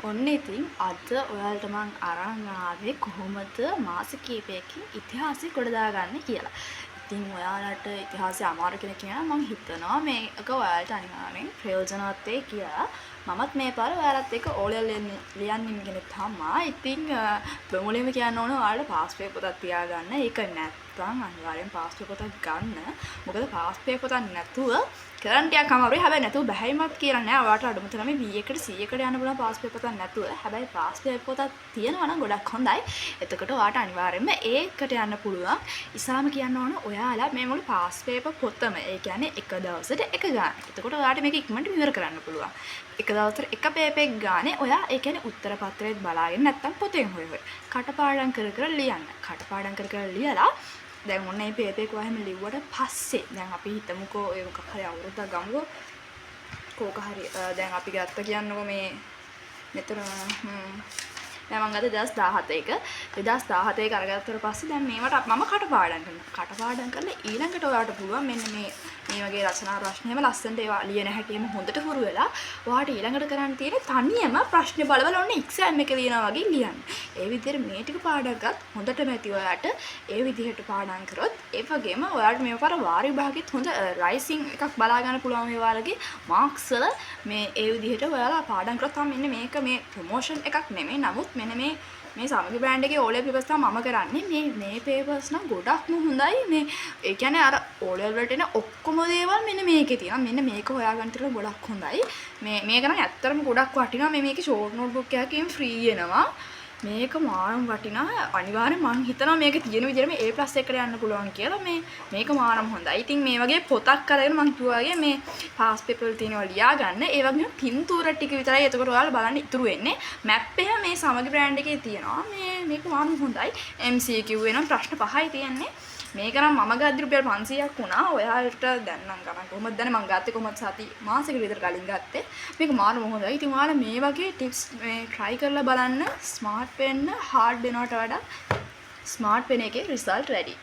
ඔන්න ඉතින් අද ඔයාලට මං අරන් ආවේ කොහොමද මාස කීපයකින් ඉතිහාසය ගොඩ දාගන්නේ කියලා. ඉතින් ඔයාලට ඉතිහාසය අමාරු කෙනෙක් කියනවා මං හිතනවා මේක ඔයාලට අනිවාර්යෙන් ප්‍රයෝජනවත් වෙයි කියලා. මමත් මේ පාර ඔයාලත් එක්ක ඕලෙවල් ලියන්න ඉන්න කෙනෙක් තමයි. ඉතින් ප්‍රමුලින්ම කියන්න ඕන ඔයාලට පාස්පෝර්ට් පොතක් තියාගන්න. ඒක නැත්නම් අනිවාර්යෙන් පාස්පෝර්ට් පොතක් ගන්න. මොකද පාස්පෝර්ට් පොතක් නැතුව කරන්න ටිකක් අමාරුයි. හැබැයි නැතුව බැහැයිමත් කියලා නෑ. ඔයාලට අඩුම තරමේ B1කට C1කට යන්න පුළුවන් පාස්පෝර්ට් පොතක් නැතුව. හැබැයි පාස්පෝර්ට් පොතක් තියෙනවා නම් ගොඩක් හොඳයි. එතකොට ඔයාලට අනිවාර්යෙන්ම ඒකට යන්න පුළුවන්. ඉස්සාම කියන්න ඕන ඔයාලා මේ මුළු පාස්පෝර්ට් පොතම ඒ කියන්නේ එක දවසට එක ගන්න. එතකොට ඔයාලට මේක ඉක්මනට විවර කරන්න පුළුවන්. එක දවසට එක පේපර් එකක් ගානේ ඔයා ඒ කියන්නේ උත්තර පත්‍රයත් බලාගෙන නැත්තම් පොතෙන් හොය හොය කටපාඩම් කර කර ලියන්න. කටපාඩම් කර කර ලියලා දැන් ඔන්න මේ පේපර් එක වහම ලිව්වට පස්සේ දැන් අපි හිතමුකෝ ඒ මොකක් හරි අවුරුද්දක් ගමුකෝ කෝක හරි දැන් අපි ගත්ත කියන්නකෝ මේ මෙතන දැන් මම ගත්ත 2017 2017 අරගත්තට පස්සේ දැන් මේවට මම කටපාඩම් කරනවා. කටපාඩම් කරලා ඊළඟට ඔයාලට පුළුවන් මෙන්න මේ වගේ රචනා ප්‍රශ්න එහෙම ලස්සනට ඒවා ලියන හැටිම හොඳට හුරු වෙලා ඔයාලට ඊළඟට කරන්න තියෙන්නේ තනියම ප්‍රශ්න බලවල ඔන්න එක්සෑම් එකේ ලියනවා වගේ ලියන්න. ඒ විදිහට මේ ටික පාඩම් ගත් හොඳටම ඇති ඔයාලට ඒ විදිහට පාඩම් කරොත් ඒ වගේම ඔයාලට මේ පාර වාර විභාගෙත් හොඳ රයිසින් එකක් බලා ගන්න පුළුවන් මේ ඔයාලගේ මාක්ස් වල මේ ඒ විදිහට ඔයාලා පාඩම් කරොත් තමයි මෙන්න මේක මේ ප්‍රොමෝෂන් එකක් නෙමෙයි. නමුත් මෙන්න මේ සමගි බ්‍රෑන්ඩ් එකේ O level papers තමයි මම කරන්නේ. මේ papers නම් ගොඩක්ම හොඳයි. මේ ඒ කියන්නේ අර O level වලට එන ඔක්කොම දේවල් මෙන්න මේකේ තියෙනවා. මෙන්න මේක හොයාගන්න තරම් ගොඩක් හොඳයි. මේක නම් ඇත්තටම ගොඩක් වටිනවා. මේකේ ෂෝට් නෝට්බුක් එකකින් ෆ්‍රී එනවා. මේක මාරම් වටිනා. අනිවාර්යෙන් මං හිතනවා මේක තියෙන විදිහටම A+ එකට යන්න පුළුවන් කියලා. මේක මාරම් හොඳයි. ඉතින් මේ වගේ පොතක් අරගෙන මං කිව්වා වගේ මේ පාස් පේපර් වල තියෙනවා ලියා ගන්න. ඒ වගේම පින්තූර ටික විතරයි. එතකොට ඔයාලා බලන්න ඉතුරු වෙන්නේ. මැප් එක මේ සමගි බ්‍රෑන්ඩ් එකේ තියෙනවා. මේක මාරම් හොඳයි. MCQ වෙනම් ප්‍රශ්න 5යි තියෙන්නේ. මේක නම් මම ගත්ත රුපියල් 500ක් වුණා. ඔයාලට දැන් නම් ගණන් කොහොමද දන්නේ මම ගත්තේ කොහොමද සති මාසෙකට විතර කලින් ගත්තේ. මේක මාරම හොඳයි. ඉතින් ඔයාලා මේ වගේ ටිප්ස් මේ try කරලා බලන්න. ස්මාර්ට් වෙන්න හાર્ඩ් වෙනවට වඩා ස්මාර්ට් වෙන එකේ රිසල්ට් වැඩි.